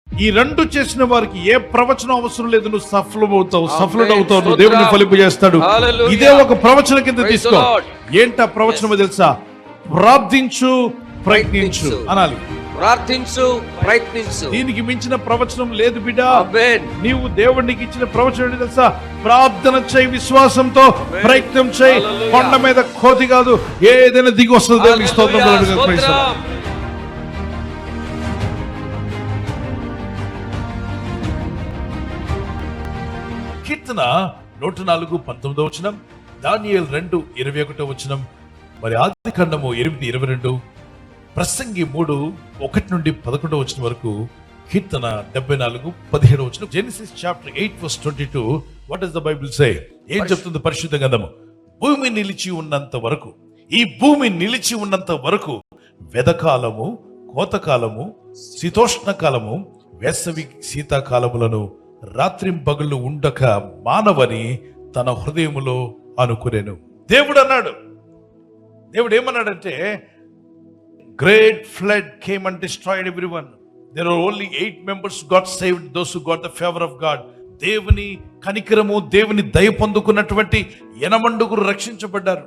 ఈ రెండు చేసిన వారికి ఏ ప్రవచనం అవసరం లేదు. నువ్వు సఫలుడవుతావు, నువ్వు దేవుని ఫలింపజేస్తాడు. ఇదే ఒక ప్రవచనం కింద తీసుకో. ఏంటా ప్రవచనమో తెలుసా? ప్రార్థించు, ప్రయత్నించు అనాలి. ప్రార్థించు, ప్రయత్నించు. దీనికి మించిన ప్రవచనం లేదు బిడ్డ. నీవు దేవునికి ఇచ్చిన ప్రవచనం ఏంటి తెలుసా? ప్రార్థన చేయి, విశ్వాసంతో ప్రయత్నం చేయి. కొండ మీద కోతి కాదు, ఏదైనా దిగి వస్తుంది. దేవునికి స్తోత్రం. కీర్తన 104:19 దానియేలు 2:21, మరి ఆదికాండము 8:22, ప్రసంగి 3:1-11 వరకు, కీర్తన 74:17. Genesis chapter 8:22. What does the Bible say? ఏం చెప్తుంది పరిశుద్ధ గ్రంథము? భూమి నిలిచి ఉన్నంత వరకు, ఈ భూమి నిలిచి ఉన్నంత వరకు వెదకాలము, కోతకాలము, శీతోష్ణ కాలము, వేసవి శీతాకాలములను రాత్రింపగళ్ళు ఉండక మానవని తన హృదయములో అనుకునేను. దేవుడు అన్నాడు. దేవుడు ఏమన్నాడంటే, great flood came and destroyed everyone. There are only 8 members got saved, those who got the favour of God. దేవుని కనికరము, దేవుని దయ పొందుకున్నటువంటి 8 రక్షించబడ్డారు.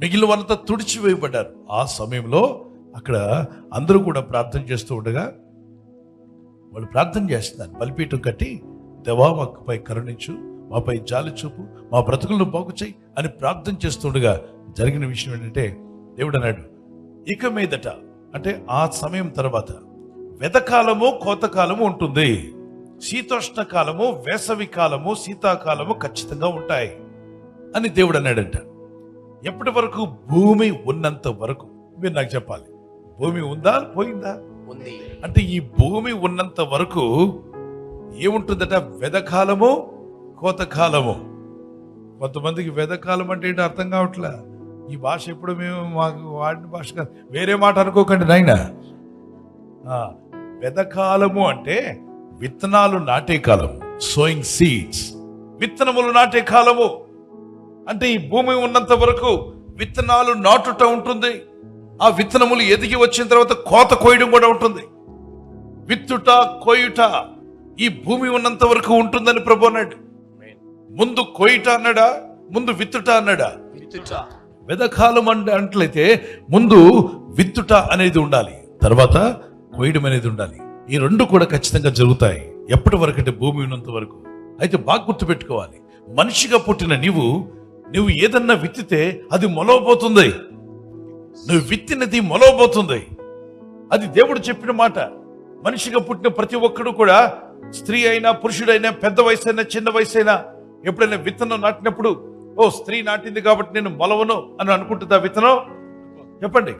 మిగిలిన వాళ్ళంతా తుడిచివేయబడ్డారు. ఆ సమయంలో అక్కడ అందరూ కూడా ప్రార్థన చేస్తూ ఉండగా, వాళ్ళు ప్రార్థన చేస్తున్నారు. బలిపీఠం కట్టి, దేవా మాపై కరుణించు, మాపై జాలి చూపు, మా బ్రతుకులను బాగు చేయి అని ప్రార్థన చేస్తుండగా జరిగిన విషయం ఏంటంటే, దేవుడు అన్నాడు, ఇక మీదట, అంటే ఆ సమయం తర్వాత వెదకాలము, కోతకాలము ఉంటుంది. శీతోష్ణ కాలము, వేసవి కాలము, శీతాకాలము ఖచ్చితంగా ఉంటాయి అని దేవుడు అన్నాడంట. ఎప్పటి వరకు? భూమి ఉన్నంత వరకు. మీరు నాకు చెప్పాలి, భూమి ఉందా, పోయిందా? ఉంది. అంటే ఈ భూమి ఉన్నంత వరకు ఏముంటుందట? వెదకాలము, కోతకాలము. కొంతమందికి వెదకాలం అంటే ఏంటో అర్థం కావట్లే. ఈ భాష ఎప్పుడు మేము మాకు వాడిన భాష కాదు, వేరే మాట అనుకోకండి నాయన. వెదకాలము అంటే విత్తనాలు నాటే కాలం, సోయింగ్ సీడ్స్. విత్తనములు నాటే కాలము అంటే ఈ భూమి ఉన్నంత వరకు విత్తనాలు నాటుట ఉంటుంది. ఆ విత్తనములు ఎదిగి వచ్చిన తర్వాత కోత కోయడం కూడా ఉంటుంది. విత్తుట, కోయుట ఈ భూమి ఉన్నంత వరకు ఉంటుందని ప్రభు అన్నాడు. ముందు కోయుట అన్నాడా, ముందు విత్తుట అన్నాడా? వెదకాలం అంట్లయితే ముందు విత్తుట అనేది ఉండాలి, తర్వాత కోయడం అనేది ఉండాలి. ఈ రెండు కూడా ఖచ్చితంగా జరుగుతాయి. ఎప్పటి వరకు అంటే భూమి ఉన్నంత వరకు. అయితే బాగా గుర్తుపెట్టుకోవాలి, మనిషిగా పుట్టిన నువ్వు ఏదన్నా విత్తితే అది మొలవబోతుంది. నువ్వు విత్తినది మొలవబోతుంది. అది దేవుడు చెప్పిన మాట. మనిషిగా పుట్టిన ప్రతి ఒక్కడు కూడా, స్త్రీ అయినా, పురుషుడైనా, పెద్ద వయసు అయినా, చిన్న వయసు అయినా, ఎప్పుడైనా విత్తనం నాటినప్పుడు, ఓ స్త్రీ నాటింది కాబట్టి నేను మొలవను అని అనుకుంటుందా విత్తనం? చెప్పండి.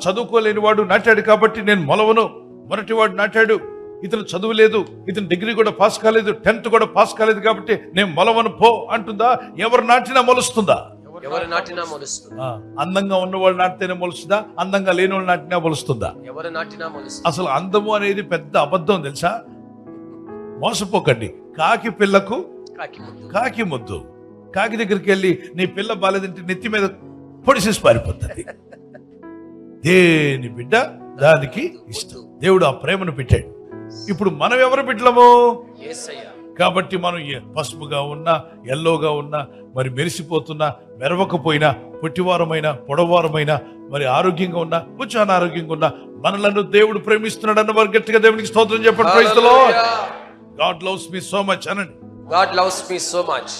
చదువుకోలేని వాడు నాటాడు కాబట్టి నేను మొలవను. మొదటి వాడు నాటాడు, ఇతను చదువు లేదు, ఇతను డిగ్రీ కూడా పాస్ కాలేదు, 10th కూడా పాస్ కాలేదు కాబట్టి నేను మొలవను పో అంటుందా? ఎవరు నాటినా మొలుస్తుందా? ఎవరు నాటినా మొలుస్తుందా? అందంగా ఉన్నవాళ్ళు నాటితేనే మొలుస్తుందా? అందంగా లేని వాళ్ళు నాటినా మొలుస్తుందా? ఎవరు నాటినా మొలుస్తుంది. అసలు అందము అనేది పెద్ద అబద్ధం తెలుసా? మోసపోకండి. కాకి పిల్లకు కాకి ముద్దు. కాకి దగ్గరికి వెళ్ళి నీ పిల్ల బాలేదంటే నెత్తి మీద పొడిసేసి పారిపోతుంది. దేని బిడ్డ దానికి ఇష్టం. దేవుడు ఆ ప్రేమను పెట్టాడు. ఇప్పుడు మనం ఎవరు బిడ్డలము? కాబట్టి మనం పసుపుగా ఉన్నా, ఎల్లోగా ఉన్నా, మరి మెరిసిపోతున్నా, మెరవకపోయినా, పొట్టివారమైనా, పొడవారమైనా, మరి ఆరోగ్యంగా ఉన్నా, కొంచెం అనారోగ్యంగా ఉన్నా, మనలను దేవుడు ప్రేమిస్తున్నాడు అన్న వారు గట్టిగా దేవునికి స్తోత్రం చెప్పండి. Praise the Lord. God loves me so much అనండి. God loves me so much.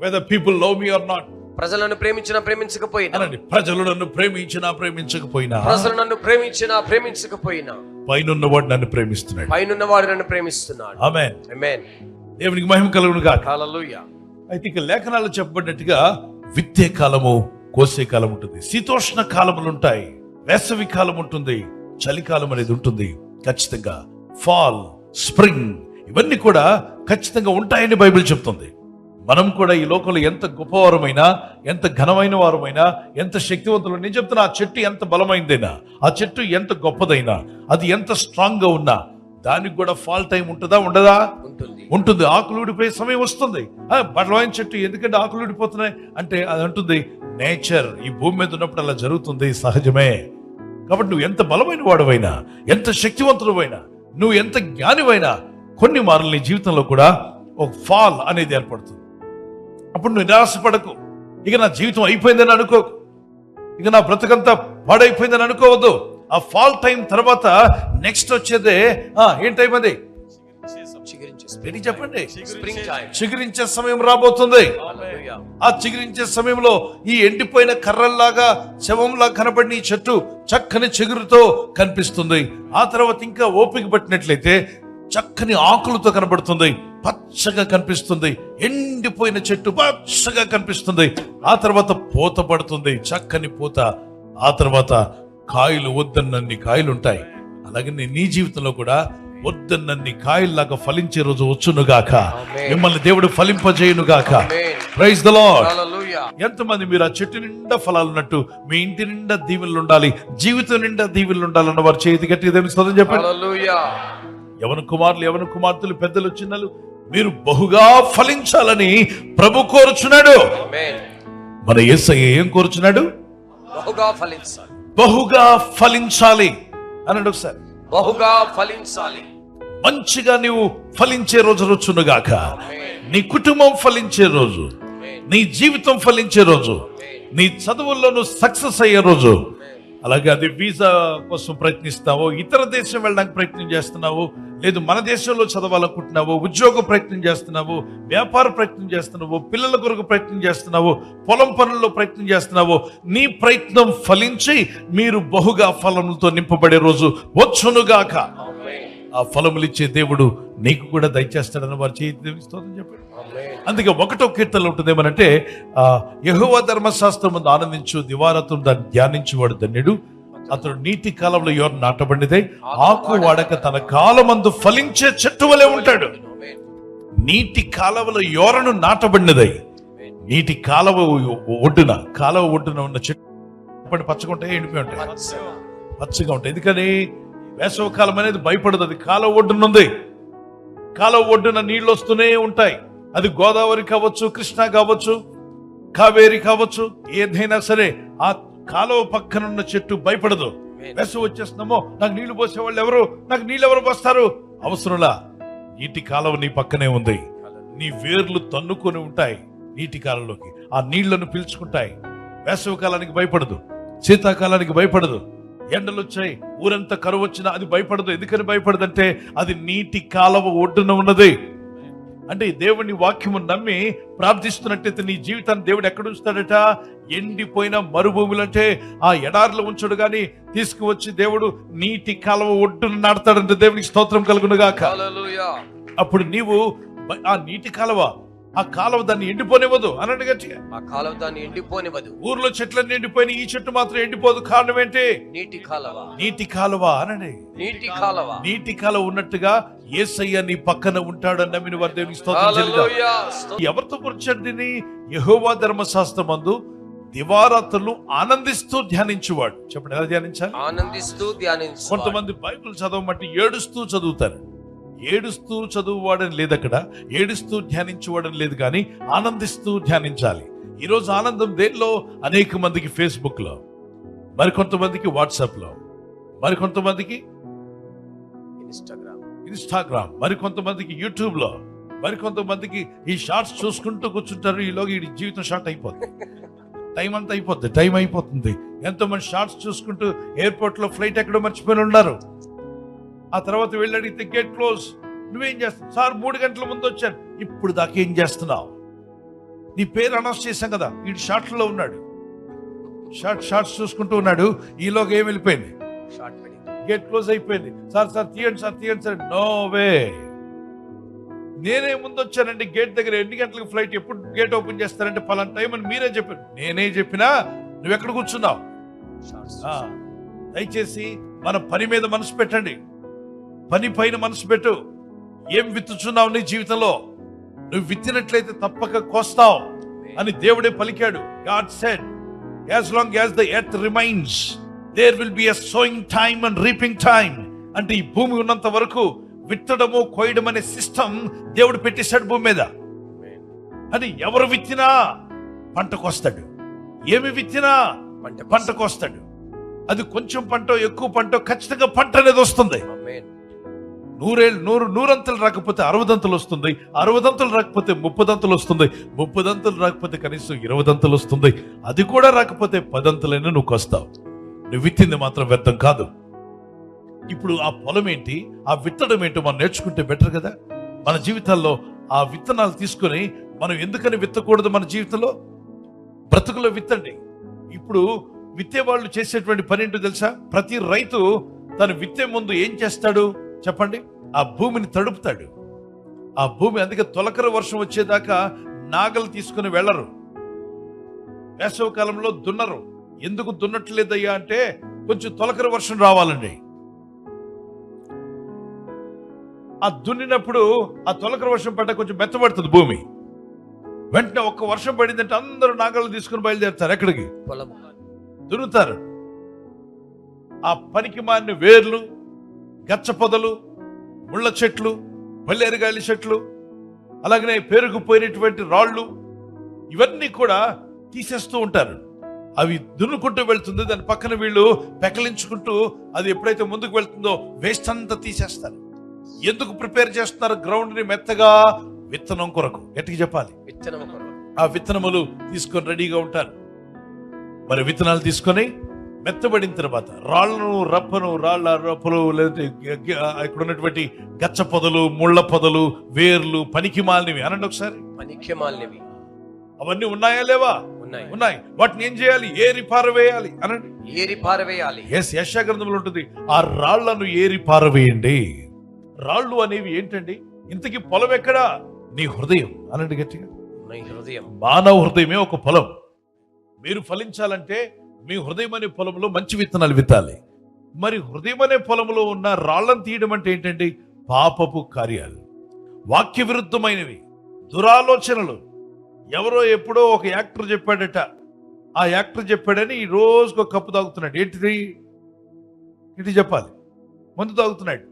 Whether people love me or not. ప్రజలను ప్రేమించినా ప్రేమించకపోయినా అనండి. ప్రజలు నన్ను ప్రేమించినా ప్రేమించకపోయినా, ప్రజలు నన్ను ప్రేమించినా ప్రేమించకపోయినా, పైనున్నవాడు నన్ను ప్రేమిస్తున్నాడు. పైనున్నవాడు నన్ను ప్రేమిస్తున్నాడు. ఆమేన్. ఆమేన్. దేవునికి మహిమ కలుగును గాక. హల్లెలూయా. అయితే ఇక లేఖనాలు చెప్పబడినట్టుగా విత్తే కాలము, కోసే కాలం ఉంటుంది. శీతోష్ణ కాలములు ఉంటాయి, వేసవి కాలం ఉంటుంది, చలికాలం అనేది ఉంటుంది. ఖచ్చితంగా ఫాల్, స్ప్రింగ్ ఇవన్నీ కూడా ఖచ్చితంగా ఉంటాయని బైబిల్ చెప్తుంది. మనం కూడా ఈ లోకంలో ఎంత గొప్పవారమైనా, ఎంత ఘనమైన వారమైనా, ఎంత శక్తివంతులు, నేను చెప్తున్నా, ఆ చెట్టు ఎంత బలమైందైనా, ఆ చెట్టు ఎంత గొప్పదైనా, అది ఎంత స్ట్రాంగ్ గా ఉన్నా, దానికి కూడా ఫాల్ టైం ఉంటుందా? ఉండదా? ఉంటుంది. ఆకులు ఊడిపోయే సమయం వస్తుంది. బలమైన చెట్టు ఎందుకంటే ఆకులు ఊడిపోతున్నాయి అంటే అది అంటుంది, నేచర్ ఈ భూమి మీద ఉన్నప్పుడు అలా జరుగుతుంది, సహజమే. కాబట్టి నువ్వు ఎంత బలమైన వాడువైనా, ఎంత శక్తివంతుడైనా, నువ్వు ఎంత జ్ఞానివైనా కొన్ని మార్లు నీ జీవితంలో కూడా ఒక ఫాల్ అనేది ఏర్పడుతుంది. అప్పుడు నువ్వు నిరాశపడకు. ఇక నా జీవితం అయిపోయిందని అనుకోకు, ఇక నా బ్రతుకంతా పాడైపోయిందని అనుకోవద్దు. ఆ ఫాల్ టైం తర్వాత నెక్స్ట్ వచ్చేదే ఏం టైం అది? చెప్పండి, చిగురించే సమయం రాబోతుంది. ఆ చిగురించే సమయంలో ఈ ఎండిపోయిన కర్రల్లాగా శవంలా కనబడిన ఈ చెట్టు చక్కని చిగురుతో కనిపిస్తుంది. ఆ తర్వాత ఇంకా ఓపిక పట్టినట్లయితే చక్కని ఆకులతో కనబడుతుంది, పచ్చగా కనిపిస్తుంది. ఎండిపోయిన చెట్టు పచ్చగా కనిపిస్తుంది. ఆ తర్వాత పూత పడుతుంది, చక్కని పూత. ఆ తర్వాత కాయలు వద్దన్నన్ని కాయలు ఉంటాయి. అలాగే నీ జీవితంలో కూడా వద్దన్నన్ని కాయల్లాగా ఫలించే రోజు వచ్చునుగాక. మిమ్మల్ని దేవుడు ఫలింపజేయునుగాక. Praise the lord. ఎంతమంది మీరు ఆ చెట్టు నిండా ఫలాలు ఉన్నట్టు మీ ఇంటి నిండా దీవెనలు ఉండాలి, జీవితం నిండా దీవెనలు ఉండాలన్న వారు చేతి గట్టిగా దేవుని స్తోత్రం చెప్పండి. యవన కుమారులు, యవన కుమార్తెలు, పెద్దలు, చిన్నలు, మీరు బహుగా ఫలించాలని ప్రభు కోరుచున్నాడు. మన యేసయ్య ఏం కోరుచున్నాడు? బహుగా ఫలించాలి అన్నాడు. ఒకసారి బహుగా ఫలించాలి. మంచిగా నీవు ఫలించే రోజు వచ్చునుగాక. నీ కుటుంబం ఫలించే రోజు, నీ జీవితం ఫలించే రోజు, నీ చదువుల్లో నువ్వు సక్సెస్ అయ్యే రోజు. అలాగే అది వీసా కోసం ప్రయత్నిస్తావో, ఇతర దేశం వెళ్ళడానికి ప్రయత్నం చేస్తున్నావు, లేదు మన దేశంలో చదవాలనుకుంటున్నావు, ఉద్యోగ ప్రయత్నం చేస్తున్నావు, వ్యాపార ప్రయత్నం చేస్తున్నావు, పిల్లల కొరకు ప్రయత్నం చేస్తున్నావు, పొలం పనుల్లో ప్రయత్నం చేస్తున్నావు, నీ ప్రయత్నం ఫలించి మీరు బహుగా ఫలములతో నింపబడే రోజు వచ్చునుగాక. ఆ ఫలములు ఇచ్చే దేవుడు నీకు కూడా దయచేస్తాడని వారు స్తోత్రం చెప్పాడు. అందుకే 1వ కీర్తనలో ఉంటుంది ఏమనంటే, యెహోవా ధర్మశాస్త్రం ముందు ఆనందించు, దివారాత్రం దాన్ని ధ్యానించువాడు ధన్యుడు. అతడు నీటి కాలంలో యోర నాటబడినదై ఆకు వాడక తన కాలమందు ఫలించే చెట్టు వలె ఉంటాడు. నీటి కాలవలో యోరను నాటబడినదై, నీటి కాలవ ఒడ్డున ఉన్న చెట్టు పచ్చగా ఉంటాయి, ఎండిపోయి ఉంటాయి, పచ్చగా ఉంటాయి. ఎందుకని? వేసవకాలం అనేది భయపడదు. అది కాలువ ఒడ్డునుంది, కాలువ ఒడ్డున నీళ్ళు వస్తూనే ఉంటాయి. అది గోదావరి కావచ్చు, కృష్ణ కావచ్చు, కావేరి కావచ్చు, ఏదైనా సరే ఆ కాలువ పక్కనున్న చెట్టు భయపడదు. వేసవి వచ్చేస్తున్నామో నాకు నీళ్లు పోసేవాళ్ళు ఎవరు, నాకు నీళ్ళు ఎవరు పోస్తారు? అవసరంలా. నీటి కాలువ నీ పక్కనే ఉంది. నీ వేర్లు తన్నుకొని ఉంటాయి నీటి కాలంలోకి, ఆ నీళ్లను పీల్చుకుంటాయి. వేసవి కాలానికి భయపడదు, శీతాకాలానికి భయపడదు. ఎండలు వచ్చాయి, ఊరంతా కరువు వచ్చినా అది భయపడదు. ఎందుకని భయపడదంటే అది నీటి కాలువ ఒడ్డున ఉన్నది. అంటే దేవుని వాక్యము నమ్మి ప్రార్థిస్తున్నట్టయితే నీ జీవితాన్ని దేవుడు ఎక్కడ ఉంచుతాడట? ఎండిపోయిన మరుభూములు అంటే ఆ ఎడారిలో ఉంచడు గాని తీసుకువచ్చి దేవుడు నీటి కాలువ ఒడ్డున నాడతాడంటే దేవునికి స్తోత్రం కలుగునుగాక. అప్పుడు నీవు ఆ నీటి కాలువ, ఆ కాలువ దాన్ని ఎండిపోనివ్వదు అన్నట్టు గట్టిగా. ఆ కాలువ దాన్ని ఎండిపోనివ్వదు. ఊర్లో చెట్లన్నీ ఎండిపోయిన ఈ చెట్టు మాత్రం ఎండిపోదు. కారణం ఏంటి? నీటి కాలువ. నీటి కాలువ అనండి. నీటి కాలువ. నీటి కాలువ ఉన్నట్టుగా యేసయ్య నీ పక్కన ఉంటాడని నమ్మిన వారు దేవునికి స్తోత్రం చెల్లిద్దాం. ఎవరితో గురించాడు దీన్ని? యెహోవా ధర్మశాస్త్రమందు దివారాత్రులు ఆనందిస్తూ ధ్యానించువాడు. చెప్పండి, ఎలా ధ్యానించాలి? ఆనందిస్తూ ధ్యానించు. కొంతమంది బైబిల్ చదవమంటే ఏడుస్తూ చదువుతారు. ఏడుస్తూ చదువువాడని లేదు అక్కడ, ఏడుస్తూ ధ్యానించువాడని లేదు, కానీ ఆనందిస్తూ ధ్యానించాలి. ఈరోజు ఆనందం దేనిలో? అనేక మందికి ఫేస్బుక్ లో, మరికొంతమందికి వాట్సాప్ లో, మరికొంతమందికి ఇన్స్టాగ్రామ్, మరికొంతమందికి యూట్యూబ్ లో, మరికొంతమందికి ఈ షార్ట్స్ చూసుకుంటూ కూర్చుంటారు. ఈలోగా ఈ జీవితం షార్ట్ అయిపోతుంది, టైం అంతా అయిపోద్ది, టైం అయిపోతుంది. ఎంతో మంది షార్ట్స్ చూసుకుంటూ ఎయిర్పోర్ట్ లో ఫ్లైట్ ఎక్కడో మర్చిపోయి ఉన్నారు. ఆ తర్వాత వెళ్ళి అడిగితే గేట్ క్లోజ్. నువ్వేం చేస్తావు? సార్ 3 గంటల ముందు వచ్చాను. ఇప్పుడు దాకా ఏం చేస్తున్నావు? నీ పేరు అనౌన్స్ చేశాం కదా, ఈ షార్ట్స్లో ఉన్నాడు, షార్ట్స్ చూసుకుంటూ ఉన్నాడు. ఈలోగా ఏం వెళ్ళిపోయింది? గేట్ క్లోజ్ అయిపోయింది. సార్ తీయండి సార్. నో వే, నేనే ముందు వచ్చానండి గేట్ దగ్గర. ఎన్ని గంటలకు ఫ్లైట్, ఎప్పుడు గేట్ ఓపెన్ చేస్తారంటే పలానా టైం అని మీరే చెప్పారు. నేనే చెప్పినా నువ్వు ఎక్కడ కూర్చున్నావు? దయచేసి మన పని మీద మనసు పెట్టండి, పని పైన మనసు పెట్టు. ఏం విత్తుచున్నావు నీ జీవితంలో? నువ్వు విత్తినట్లయితే తప్పక కోస్తావు అని దేవుడే పలికాడు. God said, as long as the earth remains, there will be a sowing time and reaping time. అంటే ఈ భూమి ఉన్నంత వరకు విత్తడము కోయడం అనే సిస్టమ్ దేవుడు పెట్టేశాడు భూమి మీద. అని ఎవరు విత్తినా పంటకొస్తాడు, ఏమి విత్తినా పంటకొస్తాడు. అది కొంచెం పంట ఎక్కువ పంట ఖచ్చితంగా పంట అనేది వస్తుంది. నూరంతలు రాకపోతే 60 వస్తుంది, 60 రాకపోతే 30 వస్తుంది, 30 రాకపోతే కనీసం 20 వస్తుంది, అది కూడా రాకపోతే 10 నువ్వు కొస్తావు. నువ్వు విత్తింది మాత్రం వ్యర్థం కాదు. ఇప్పుడు ఆ పొలం ఏంటి, ఆ విత్తడం ఏంటో మనం నేర్చుకుంటే బెటర్ కదా. మన జీవితాల్లో ఆ విత్తనాలు తీసుకొని మనం ఎందుకని విత్తకూడదు? మన జీవితంలో బ్రతుకులో విత్తండి. ఇప్పుడు విత్తే వాళ్ళు చేసేటువంటి పని ఏంటో తెలుసా? ప్రతి రైతు తను విత్తే ముందు ఏం చేస్తాడు చెప్పండి? ఆ భూమిని తడుపుతాడు. ఆ భూమి, అందుకే తొలకరి వర్షం వచ్చేదాకా నాగలు తీసుకుని వెళ్ళరు, వేసవి కాలంలో దున్నరు. ఎందుకు దున్నట్లేదయ్యా అంటే కొంచెం తొలకరి వర్షం రావాలండి. ఆ దున్నినప్పుడు ఆ తొలకరి వర్షం పడ్డ కొంచెం మెత్తబడుతుంది భూమి. వెంటనే ఒక్క వర్షం పడిందంటే అందరూ నాగలు తీసుకుని బయలుదేరుతారు. ఎక్కడికి? దున్నుతారు. ఆ పనికి మారిన వేర్లు, గచ్చ పొదలు, ముళ్ళ చెట్లు, పల్లేరుగాయల చెట్లు, అలాగనే పేరుకుపోయినటువంటి రాళ్ళు, ఇవన్నీ కూడా తీసేస్తూ ఉంటారు. అవి దున్నుకుంటూ వెళ్తుంది, దాని పక్కన వీళ్ళు పెకలించుకుంటూ అది ఎప్పుడైతే ముందుకు వెళ్తుందో వేస్ట్ అంతా తీసేస్తారు. ఎందుకు ప్రిపేర్ చేస్తున్నారు? గ్రౌండ్ ని మెత్తగా విత్తనం కొరకు. గట్టిగా చెప్పాలి, విత్తనం కొరకు. ఆ విత్తనములు తీసుకొని రెడీగా ఉంటారు. మరి విత్తనాలు తీసుకొని మెత్తబడిన తర్వాత రాళ్లను, రప్పలు, లేదంటే ఇక్కడ ఉన్నటువంటి గచ్చ పొదలు, ముళ్ళ పొదలు, వేర్లు, పనికి మాలినవి అనండి ఒకసారి. పనికి మాలినవి అవన్నీ ఉన్నాయా లేవా? ఉన్నాయి. వాటిని ఏం చేయాలి? ఏరి పారవేయాలి అనండి. ఏరి పారవేయాలి. యెషయా గ్రంథంలో ఉంటుంది, ఆ రాళ్లను ఏరి పారవేయండి. రాళ్ళు అనేవి ఏంటండి? ఇంతకీ పొలం ఎక్కడా? నీ హృదయం అనండి గట్టిగా. నీ హృదయం. మానవ హృదయమే ఒక పొలం. మీరు ఫలించాలంటే మీ హృదయం అనే పొలంలో మంచి విత్తనాలు విత్తాలి. మరి హృదయం అనే పొలంలో ఉన్న రాళ్లను తీయడం అంటే ఏంటండి? పాపపు కార్యాలు, వాక్య విరుద్ధమైనవి, దురాలోచనలు. ఎవరో ఎప్పుడో ఒక యాక్టర్ చెప్పాడట, ఆ యాక్టర్ చెప్పాడని ఈ రోజుకు ఒక కప్పు తాగుతున్నాడు. ఏంటిది? ఇది చెప్పాలి. మందు తాగుతున్నాడు.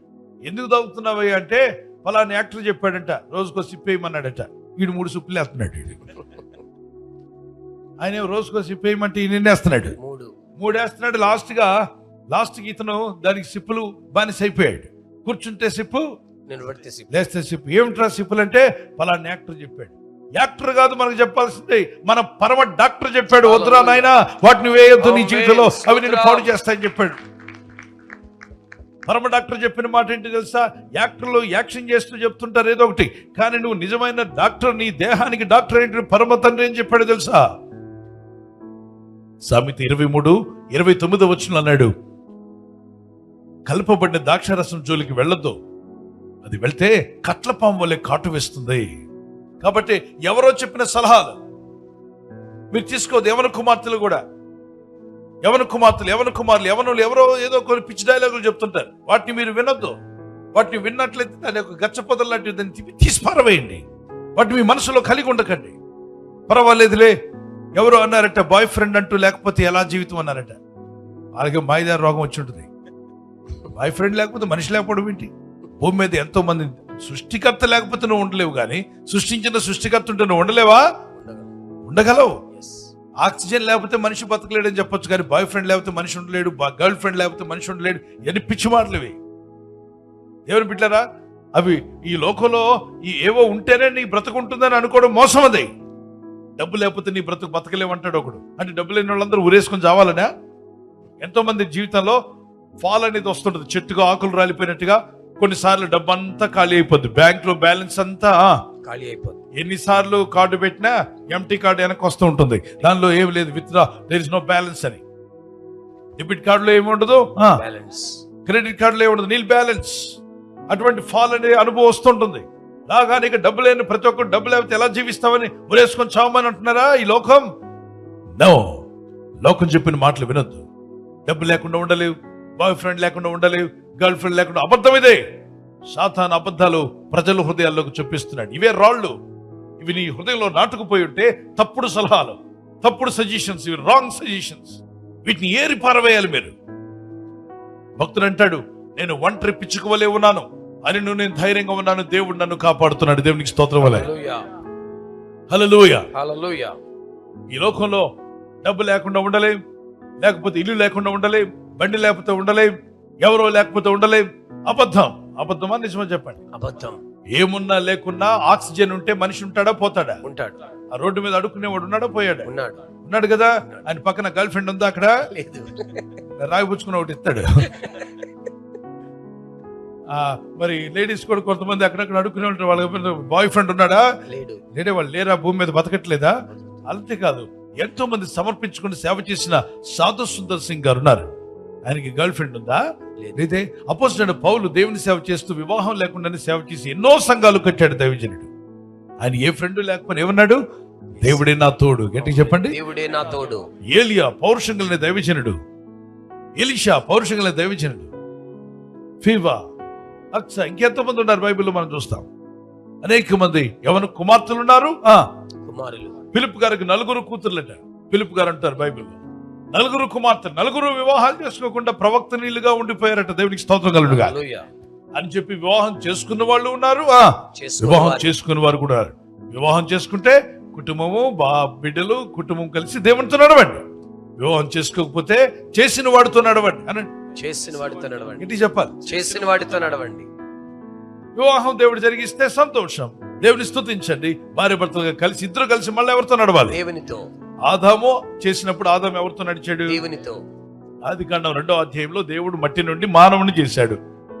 ఎందుకు తాగుతున్నావయ్యా అంటే ఫలానా యాక్టర్ చెప్పాడంట, రోజుకో సిప్పేయమన్నాడట. వీడు 3 సిప్పులు వేస్తున్నాడు. ఆయన రోజుకో సిప్పేయమంటే ఈయన వేస్తున్నాడు, 3 వేస్తున్నాడు. లాస్ట్కి ఇతను దానికి సిప్పులు బానిస అయిపోయాడు. కూర్చుంటే సిప్పు, లేస్తే సిప్పు. ఏమిట్రా సిప్పులు అంటే ఫలానా యాక్టర్ చెప్పాడు. యాక్టర్ కాదు మనకు చెప్పాల్సింది, మన పరమ డాక్టర్ చెప్పాడు. వద్దురా నాయనా, వాటిని వేయొద్దు నీ జీవితంలో, అవి నిన్ను పాడు చేస్తాయని చెప్పాడు. పరమ డాక్టర్ చెప్పిన మాట ఏంటి తెలుసా? యాక్టర్లు యాక్షన్ చేస్తూ చెప్తుంటారు ఏదో ఒకటి, కానీ నువ్వు నిజమైన డాక్టర్, నీ దేహానికి డాక్టర్ ఏంటి? పరమ తండ్రి ఏం చెప్పాడు తెలుసా? సామెత 23:29 అన్నాడు, కలపబడిన ద్రాక్షారసం జోలికి వెళ్ళొద్దు, అది వెళ్తే కట్లపాము వల్లే కాటు వేస్తుంది. కాబట్టి ఎవరో చెప్పిన సలహాలు మీరు తీసుకోవద్దు. యవన కుమార్తెలు కూడా, యవన కుమారులు, యవనులు ఎవరో ఏదో కొన్ని పిచ్చి డైలాగులు చెప్తుంటారు. వాటిని మీరు వినొద్దు. వాటిని విన్నట్లయితే దాని యొక్క గచ్చపొదలు లాంటివి దాన్ని తీసి పారవేయండి. వాటిని మీ మనసులో కలిగి ఉండకండి. పర్వాలేదులే, ఎవరో అన్నారట బాయ్ ఫ్రెండ్ అంటూ లేకపోతే ఎలా జీవితం అన్నారట. అలాగే మాయదారి రోగం వచ్చి ఉంటుంది. బాయ్ ఫ్రెండ్ లేకపోతే మనిషి లేకపోవడం ఏంటి? భూమి మీద ఎంతో మంది, సృష్టికర్త లేకపోతే నువ్వు ఉండలేవు, కానీ సృష్టించిన సృష్టికర్త ఉంటే నువ్వు ఉండలేవా? ఉండగలవు. ఆక్సిజన్ లేకపోతే మనిషి బతకలేడు అని చెప్పొచ్చు, కానీ బాయ్ ఫ్రెండ్ లేకపోతే మనిషి ఉండలేడు, గర్ల్ ఫ్రెండ్ లేకపోతే మనిషి ఉండలేడు. ఎన్ని పిచ్చి మాటలు ఇవి. దేవుని బిడ్డలారా, అవి ఈ లోకంలో ఈ ఏవో ఉంటేనే నీ బ్రతుకుంటుందని అనుకోవడం మోసం. అది డబ్బు లేకపోతే నీ బ్రతుకు బతకలేమంటాడు ఒకడు. అంటే డబ్బు లేని వాళ్ళందరూ ఊరేసుకొని చావాలనా? ఎంతో మంది జీవితంలో ఫాల్ అనేది వస్తుంటది, చెట్టుగా ఆకులు రాలిపోయినట్టుగా. కొన్నిసార్లు డబ్బు అంతా ఖాళీ అయిపోద్ది, బ్యాంక్ లో బ్యాలెన్స్ అంతా ఖాళీ అయిపోద్ది. ఎన్నిసార్లు కార్డు పెట్టినా ఎంటీ కార్డు వెనక్కి వస్తూ ఉంటుంది, దానిలో ఏమి లేదు, withdraw, there is no balance అని. డెబిట్ కార్డులో ఏమి ఉండదు, క్రెడిట్ కార్డులో ఏమి ఉండదు, నీల్ బ్యాలెన్స్. అటువంటి ఫాల్ అనే అనుభవం వస్తుంటుంది. లాగా నీకు డబ్బు లేని ప్రతి ఒక్కరు డబ్బు లేకపోతే ఎలా జీవిస్తామని ఉరేసుకొని చావమని అంటున్నారా ఈ లోకం? నో, లోకం చెప్పిన మాటలు వినొద్దు. డబ్బు లేకుండా ఉండలేవు, బాయ్ ఫ్రెండ్ లేకుండా ఉండలేవు, గర్ల్ ఫ్రెండ్ లేకుండా. అబద్ధం ఇదే. సాతాను అబద్ధాలు ప్రజల హృదయాల్లోకి చూపిస్తున్నాడు. ఇవే రాళ్ళు. ఇవి నీ హృదయంలో నాటుకుపోయి ఉంటే తప్పుడు సలహాలు, తప్పుడు సజెషన్స్, ఇవి రాంగ్ సజెషన్స్. వీటిని ఏరి పారవేయాలి మీరు. భక్తుడు అంటాడు, నేను ఒంటరి పిచ్చుకోవలే ఉన్నాను అని నేను ధైర్యంగా ఉన్నాను, దేవుడు నన్ను కాపాడుతున్నాడు. దేవునికి స్తోత్రం వలే. హల్లెలూయా. ఈ లోకంలో డబ్బు లేకుండా ఉండలేం, లేకపోతే ఇల్లు లేకుండా ఉండలేం, బండి లేకపోతే ఉండలేం, ఎవరో లేకపోతే ఉండలేం. అబద్ధం. అబద్ధమా నిజమా చెప్పండి. అబద్ధం. ఏమున్నా లేకున్నా ఆక్సిజన్ ఉంటే మనిషి ఉంటాడా పోతాడా? ఉంటాడు. ఆ రోడ్డు మీద అడుక్కునేవాడు ఉన్నాడా పోయాడా? ఉన్నాడు. ఉన్నాడు కదా. ఆయన పక్కన గర్ల్ ఫ్రెండ్ ఉందా అక్కడ? లేదు. రాగిపుచ్చుకుని ఒకటి ఇస్తాడు. మరి లేడీస్ కూడా కొంతమంది అక్కడక్కడ అడుక్కునే ఉంటారు. వాళ్ళ బాయ్ ఫ్రెండ్ ఉన్నాడా? లేడు. లేడే. వాళ్ళు లేరా? భూమి మీద బతకట్లేదా? అంతేకాదు, ఎంతో మంది సమర్పించుకుని సేవ చేసిన సాధు సుందర్ సింగ్ గారు ఉన్నారు. ఆయనకి గర్ల్ ఫ్రెండ్ ఉందా? లేదే. అపోస్తలుడైన పౌలు దేవుని సేవ చేస్తూ వివాహం లేకుండానే సేవ చేసి ఎన్నో సంఘాలు కట్టాడు దైవజనుడు. ఆయన ఏ ఫ్రెండ్ లేకపోతే ఏమన్నాడు? దేవుడే నా తోడు. గట్టిగా చెప్పండి. దేవుడే నా తోడు. ఏలియా పౌరుషం కలిగిన దైవజనుడు. ఎలీషా పౌరుషం కలిగిన దైవజనుడు. ఫీవా, అక్స, ఇంకెంతో మంది ఉన్నారు బైబిల్లో మనం చూస్తాం. అనేక మంది యవన కుమార్తెలు ఉన్నారు. కుమారులు. ఫిలిప్ గారికి 4 కూతుర్లట. ఫిలిప్ గారు అంటారు బైబిల్లో 4 కుమార్తెలు, 4 వివాహాలు చేసుకోకుండా ప్రవక్తనీయులుగా ఉండిపోయారట. దేవునికి స్తోత్రం కలుగునుగా అని చెప్పి వివాహం చేసుకున్న వాళ్ళు ఉన్నారు. వివాహం చేసుకున్న వారు కూడా. వివాహం చేసుకుంటే కుటుంబము, బిడ్డలు, కుటుంబం కలిసి దేవునితో నడవండి. వివాహం చేసుకోకపోతే చేసిన వాడితో నడవండి అనండి. చేసిన వాడితో నడవండి. ఇంటి చెప్పాలి. చేసిన వాడితో నడవండి. వివాహం దేవుడు జరిగిస్తే సంతోషం, దేవుని స్తుతించండి. భార్య భర్తలుగా కలిసి ఇద్దరు కలిసి మళ్ళీ ఎవరితో నడవాలి? దేవునితో. ఆదాము చేసినప్పుడు ఆదాము ఎవరితో నడిచాడు? దేవునితో. ఆదికాండం 2వ అధ్యాయంలో దేవుడు మట్టి నుండి మానవుని చేశాడు.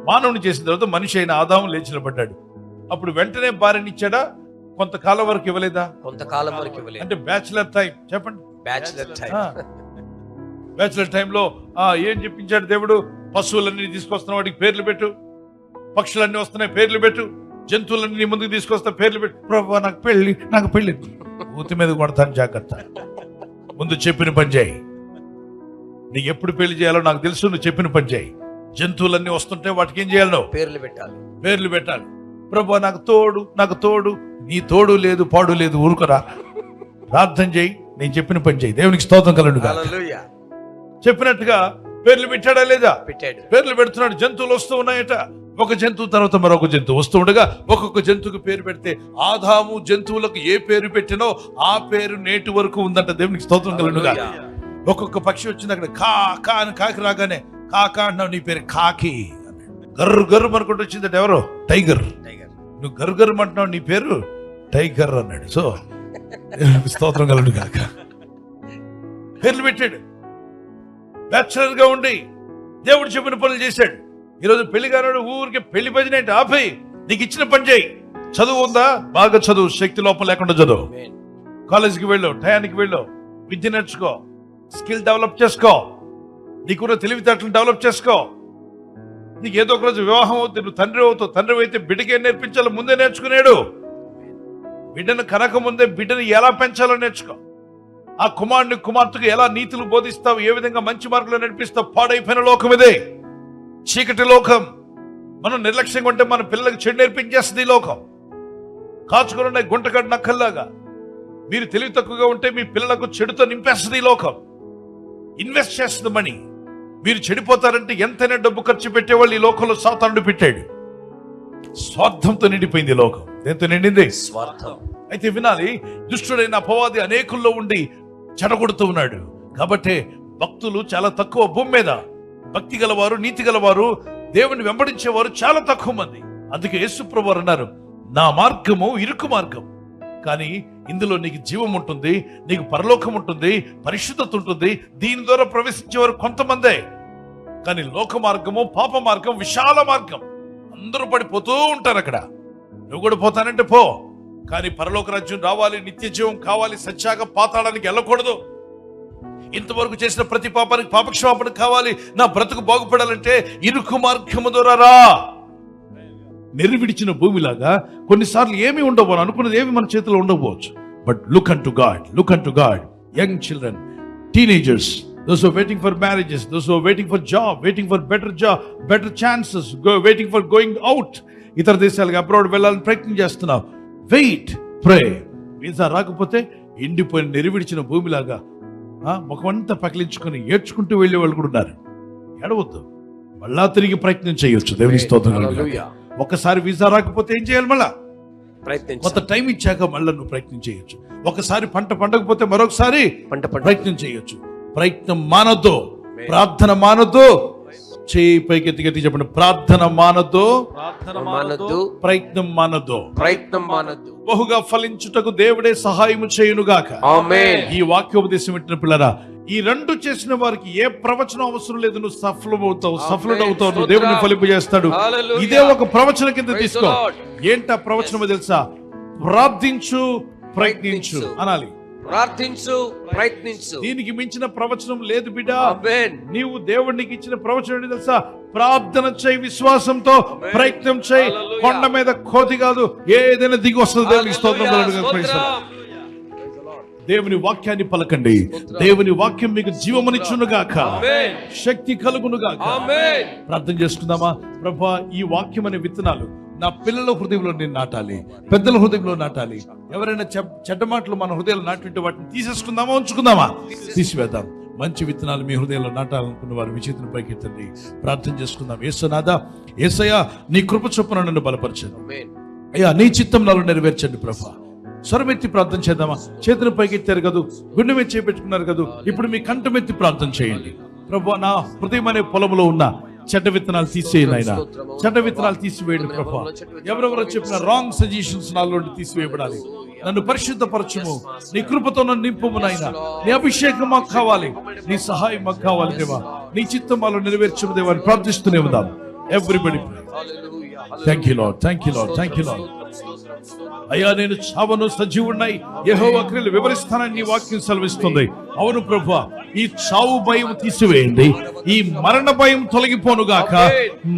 మానవుని చేసిన తర్వాత మనిషి అయిన ఆదాము లేచి నిలబడ్డాడు. అప్పుడు వెంటనే భార్యనిచ్చాడా? కొంతకాలం వరకు ఇవ్వలేదా? కొంతకాలం వరకు ఇవ్వలేదు. అంటే బ్యాచులర్ టైం. చెప్పండి. Bachelor time. బ్యాచులర్ టైంలో ఏం చెప్పించాడు దేవుడు? పశువులన్నీ తీసుకొస్తున్న వాటికి పేర్లు పెట్టు, పక్షులన్నీ వస్తున్నాయి పేర్లు పెట్టు, జంతువులన్నీ నీ ముందుకు తీసుకొస్తా పేర్లు పెట్టు. ప్రభు నాకు పెళ్లి ఊతి మీద కొడతాను, జాగ్రత్త. ముందు చెప్పిన పని చేయి. నీకు ఎప్పుడు పెళ్లి చేయాలో నాకు తెలుసు, నువ్వు చెప్పిన పని చేయి. జంతువులన్నీ వస్తుంటే వాటికి ఏం చేయాలి? పేర్లు పెట్టాలి. ప్రభు నాకు తోడు. నీ తోడు లేదు, పాడు లేదు, ఊరుకరా. ప్రార్థన చేయి, నేను చెప్పిన పని చేయి. దేవునికి స్తోత్రం కలుగునుగా. చెప్పినట్టుగా పేర్లు పెట్టాడా లేదా? పెట్టాడు. పేర్లు పెడుతున్నాడు. జంతువులు వస్తూ ఉన్నాయట. ఒక జంతువు తర్వాత మరొక జంతువు వస్తూ ఉండగా ఒక్కొక్క జంతువుకి పేరు పెడితే ఆదాము జంతువులకు ఏ పేరు పెట్టినో ఆ పేరు నేటి వరకు ఉందంట. దేవునికి స్తోత్రం కలుగునుగా. ఒక్కొక్క పక్షి వచ్చింది అక్కడ కా అని కాకి రాగానే కాకా అంటున్నావు, నీ పేరు కాకి. గర్రు అనుకుంటూ వచ్చిందట. ఎవరు? టైగర్. నువ్వు గర్రు అంటున్నావు, నీ పేరు టైగర్ అన్నాడు. సో స్తోత్రం కలుగును కాక. పేర్లు పెట్టాడు. బ్యాచులర్ గా ఉండి దేవుడు చెప్పిన పనులు చేశాడు. ఈరోజు పెళ్లి కానాడు ఊరికి పెళ్లి భజన ఏంటి? ఆపై నీకు ఇచ్చిన పని చేయి. చదువు ఉందా? బాగా చదువు, శక్తి లోపం లేకుండా చదువు. కాలేజీకి వెళ్ళు, టయానికి వెళ్ళు, విద్య నేర్చుకో, స్కిల్ డెవలప్ చేసుకో, నీకున్న తెలివితేటలను డెవలప్ చేసుకో. నీకు ఏదో ఒక రోజు వివాహం అవుతుంది, నువ్వు తండ్రి అవుతావు. తండ్రి అయితే బిడ్డకే నేర్పించాలో ముందే నేర్చుకున్నాడు. బిడ్డను కనక ముందే బిడ్డను ఎలా పెంచాలో నేర్చుకో. ఆ కుమారుని కుమార్తెకు ఎలా నీతులు బోధిస్తావు, ఏ విధంగా మంచి మార్గంలో నడిపిస్తావు. పాడైపోయిన లోకం ఇదే, చీకటి లోకం. మనం నిర్లక్ష్యంగా ఉంటే మన పిల్లలకు చెడు నేర్పించేస్తుంది ఈ లోకం. కాచుకున్న గుంటగడ్డ నక్కల్లాగా మీరు తెలివి తక్కువగా ఉంటే మీ పిల్లలకు చెడుతో నింపేస్తుంది ఈ లోకం. ఇన్వెస్ట్ చేస్తుంది మనీ. మీరు చెడిపోతారంటే ఎంతైనా డబ్బు ఖర్చు పెట్టేవాళ్ళు ఈ లోకంలో సాతానుడు పెట్టాడు. స్వార్థంతో నిండిపోయింది లోకం. ఎంతో నిండింది? స్వార్థం. అయితే వినాలి, దుష్టుడైన అపవాది అనేకుల్లో ఉండి చెడగొడుతూ ఉన్నాడు. కాబట్టి భక్తులు చాలా తక్కువ భూమి మీద. భక్తి గలవారు, నీతి గలవారు, దేవుని వెంబడించేవారు చాలా తక్కువ మంది. అందుకే యేసు ప్రభువు అన్నారు, నా మార్గము ఇరుకు మార్గం, కానీ ఇందులో నీకు జీవం ఉంటుంది, నీకు పరలోకం ఉంటుంది, పరిశుద్ధత ఉంటుంది. దీని ద్వారా ప్రవేశించేవారు కొంతమందే. కానీ లోక మార్గము, పాప మార్గం, విశాల మార్గం. అందరూ పడిపోతూ ఉంటారు అక్కడ. నువ్వు కూడా పోతానంటే పో, కానీ పరలోక రాజ్యం రావాలి, నిత్య జీవం కావాలి, సత్యాగా పాతాళానికి వెళ్ళకూడదు. ఇంతవరకు చేసిన ప్రతి పాపానికి పాపక్షమాపణ కావాలి. నా బ్రతుకు బాగుపడాలంటే ఇరుకు మార్గము ద్వారా రా. నెరవిడిచిన భూమిలాగా కొన్నిసార్లు ఏమి ఉండవు, అనుకున్నది ఏమి మన చేతిలో ఉండకపోవచ్చు. But look an to God. Young children, teenagers, those who are waiting for marriages, those who are waiting for job, waiting for better chances, waiting for going out, ఇతర దేశాలకు అబ్రాడ్ వెళ్ళాలని ప్రయత్నం చేస్తున్నావు. వెయిట్, ప్రే. వీసా రాకపోతే ఎండిపోయిన నెరవిడిచిన భూమిలాగా ముఖమంతా పకిలించుకొని ఏడ్చుకుంటూ వెళ్ళే వాళ్ళు కూడా ఉన్నారు. ఏడవద్దు, మళ్ళా తిరిగి ప్రయత్నం చేయొచ్చు. దేవుని స్తోత్రం. ఒకసారి వీసా రాకపోతే ఏం చేయాలి? మళ్ళా కొంత టైం ఇచ్చాక మళ్ళీ నువ్వు ప్రయత్నం చేయొచ్చు. ఒకసారి పంట పండకపోతే మరొకసారి ప్రయత్నం చేయొచ్చు. ప్రయత్నం మానొద్దు, ప్రార్థన మానొద్దు, చేయి పైకి ఎత్తి చెప్పండి, ప్రార్థన మానద్దు, మానద్దు, ప్రయత్నం మానద్దు, ప్రయత్నం మానద్దు. బహుగా ఫలించుటకు దేవుడే సహాయము చేయునుగాక. ఆమేన్. ఈ వాక్యోపదేశం వింటున్న పిల్లరా, ఈ రెండు చేసిన వారికి ఏ ప్రవచనం అవసరం లేదు. నువ్వు సఫలమవుతావు, సఫలుడవుతావు, నువ్వు దేవుడిని ఫలింపజేస్తాడు. హల్లెలూయా. ఇదే ఒక ప్రవచన కింద Praise తీసుకో. the Lord. ఏంటా ప్రవచనమో తెలుసా? ప్రార్థించు, ప్రయత్నించు అనాలి. ప్రార్థించు, ప్రయత్నించు. దీనికి మించిన ప్రవచనం లేదు బిడ్డ. ఆమేన్. నీవు దేవుడికి ఇచ్చిన ప్రవచనం ఏంటి తెలుసా? ప్రార్థన చేయి, విశ్వాసంతో ప్రయత్నం చేయి. హల్లెలూయా. కొండ మీద కోతి కాదు, ఏదైనా దిగి వస్తుంది. దేవునికి స్తోత్రం కలుగును. Praise the Lord. దేవుని వాక్యాన్ని పలకండి. దేవుని వాక్యం మీకు జీవమునిచ్చునుగాక, ఆమేన్. శక్తి కలుగునుగాక. ఆమేన్. ప్రార్థన చేసుకుందామా? ప్రభా, ఈ వాక్యం అనే విత్తనాలు నా పిల్లల హృదయంలో నేను నాటాలి, పెద్దల హృదయంలో నాటాలి. ఎవరైనా చెడ్డ మాటలు మన హృదయంలో నాటుంటే వాటిని తీసేసుకుందామా, ఉంచుకుందామా? తీసివేద్దాం. మంచి విత్తనాలు మీ హృదయంలో నాటాలనుకున్న వారు మీ చేతిని పైకెత్తండి. ప్రార్థన చేసుకుందాం. యేసునాథా, యేసయ్యా, నీ కృప చొప్పున నన్ను బలపరచండి. ఆమేన్. అయ్యా, నీ చిత్తం నాలో నెరవేర్చండి ప్రభా. స్వరమెత్తి ప్రార్థన చేద్దామా? చేతులు పైకెత్తారు కదూ, గుండె మీద చేపెట్టుకున్నారు కదూ, ఇప్పుడు మీ కంఠమెత్తి ప్రార్థన చేయండి. ప్రభా, నా హృదయం అనే పొలంలో ఉన్న చెడ్డ విత్తనాలు తీసేయండి ఆయన. చెడ్డ విత్తనాలు తీసివేయండి ప్రభా. ఎవరెవరో చెప్పిన రాంగ్ సజెషన్స్ నాలో తీసివేయబడాలి. నన్ను పరిశుద్ధపరచుము, నీ కృపతో నన్ను నింపుము నాయన. నీ అభిషేకం మాకు కావాలి, నీ సహాయం మాకు కావాలి దేవా. నీ చిత్తం మాలో నెరవేర్చుము దేవా అని ప్రార్థిస్తూనే ఉందాం. Everybody thank you lord, thank you lord, thank you lord. అయ్యా, నేను చావను సజీవుడినై యెహోవా క్రియలు వివరిస్తానని నీ వాక్యం సెలవిస్తుంది. అవును ప్రభువా, ఈ చావు భయం తీసివేయండి, ఈ మరణ భయం తొలగిపోనుగాక.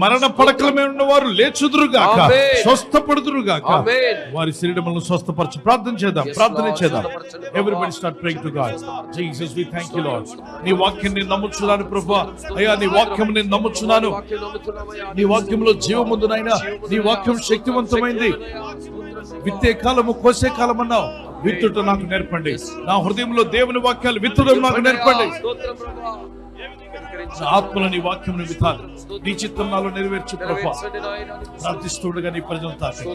మరణ పడకల మీద ఉన్న వారు లేచుదురుగాక, స్వస్థపడుదురుగాక. వారి శరీరములను స్వస్థపరచు. ప్రార్థన చేద్దాం, ప్రార్థన చేద్దాం. Everybody start praying to God. Jesus, we thank you Lord. నీ వాక్యం నేను నమ్ముచున్నాను ప్రభువా. అయ్యా, నీ వాక్యం నేను నమ్ముచున్నాను. నీ వాక్యంలో జీవముందు నాయనా. నీ వాక్యం శక్తివంతమైంది. విత్తే కాలము, కోసే కాలం అన్నావు. విత్తుట నాకు నేర్పండి. నా హృదయంలో దేవుని వాక్యాలు విత్తడం నాకు నేర్పండి. నా ఆత్మలో నీ వాక్యం విత్తాలి. నీ చిత్తం నాలో నెరవేర్చు ప్రభా. ప్రార్థిస్తుండగా నీ ప్రజలు తాకండి.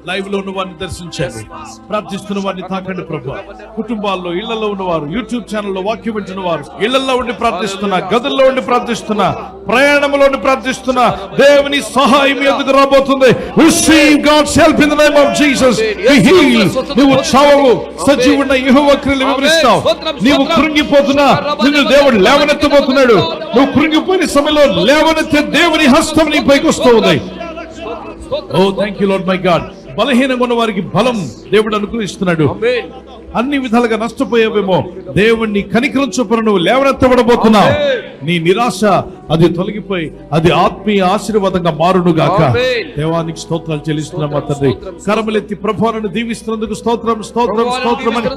లైవ్ లో ఉన్న వారిని దర్శించండి. ప్రార్థిస్తున్న వారిని తాకండి ప్రభా. కుటుంబాల్లో, ఇళ్లలో ఉన్నవారు, యూట్యూబ్ ఛానల్లో వాక్యం వింటున్న వారు, ఇళ్లలో ఉండి ప్రార్థిస్తున్నా, గదుల్లో ఉండి ప్రార్థిస్తున్నా, ప్రయాణంలో ఉండి ప్రార్థిస్తున్నా, దేవుని సహాయం ఎందుకు రాబోతుంది. Receive God's help in the name of Jesus. Be healed. నువ్వు చావవు, సజీవుడిన యెహోవా క్రియలు వివరిస్తావు. నీవు కృంగిపోతున్నా, నిన్ను దేవుడు లేవనెత్తబోతున్నాడు. నువ్వు కృంగిపోయిన సమయంలో లేవనెత్తే దేవుని హస్తం నీ పైకి వస్తూ ఉంది. ఓ thank you Lord my God. బలహీనంగా ఉన్న వారికి బలం దేవుడు అనుగ్రహిస్తున్నాడు. అన్ని విధాలుగా నష్టపోయేవేమో, దేవుణ్ణి కనికరం చొప్పున నువ్వు లేవనెత్తబడబోతున్నావు. నీ నిరాశ అది తొలగిపోయి అది ఆత్మీయ ఆశీర్వాదంగా మారునుగాక. దేవానికి స్తోత్రాలు చెల్లిస్తున్నాం మా తండ్రి. కరములెత్తి ప్రభువును దీవిస్తున్నందుకు స్తోత్రం, స్తోత్రం, స్తోత్రం అని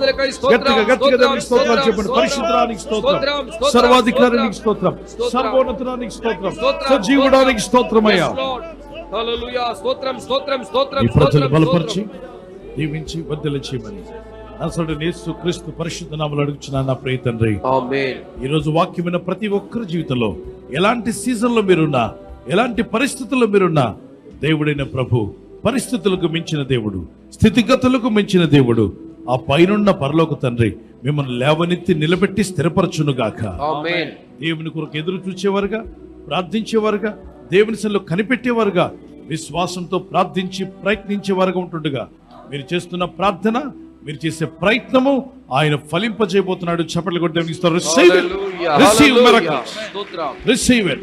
గట్టిగా గట్టిగా దేవునికి స్తోత్రాలు చెప్పండి. పరిశుద్ధానికి స్తోత్రం, సర్వాధికారానికి స్తోత్రం, సర్వోన్నతానికి స్తోత్రం, సజీవుడానికి స్తోత్రమయ్యా. హల్లెలూయా. స్తోత్రం, స్తోత్రం, స్తోత్రం. ఈ ప్రజలు బలపరిచి దీవించి వర్ధల చేయమని నజరేయుడైన యేసు క్రీస్తు పరిశుద్ధ నామములో అడుగుచున్నాను నా ప్రియ తండ్రి. ఆమేన్. ఈ రోజు వాక్యం విన్న ప్రతి ఒక్కరి జీవితంలో ఎలాంటి సీజన్ లో మీరున్నా, ఎలాంటి పరిస్థితుల్లో మీరున్నా, దేవుడైన ప్రభు పరిస్థితులకు మించిన దేవుడు, స్థితిగతులకు మించిన దేవుడు, ఆ పైనున్న పరలోక తండ్రి మిమ్మల్ని లేవనెత్తి నిలబెట్టి స్థిరపరచునుగాక. ఆమేన్. దేవుని కొరకు ఎదురు చూచేవారుగా, ప్రార్థించేవారుగా, దేవుని సన్నిధిలో కనిపెట్టేవారుగా, విశ్వాసంతో ప్రార్థించి ప్రయత్నించేవారుగా ఉంటుండగా మీరు చేస్తున్న ప్రార్థన, మీరు చేసే ప్రయత్నము ఆయన ఫలింపజేయబోతున్నాడు. చప్పట్లు కొట్టి దేవునికి స్తోత్రం. Receive it. Receive miracles. Receive it.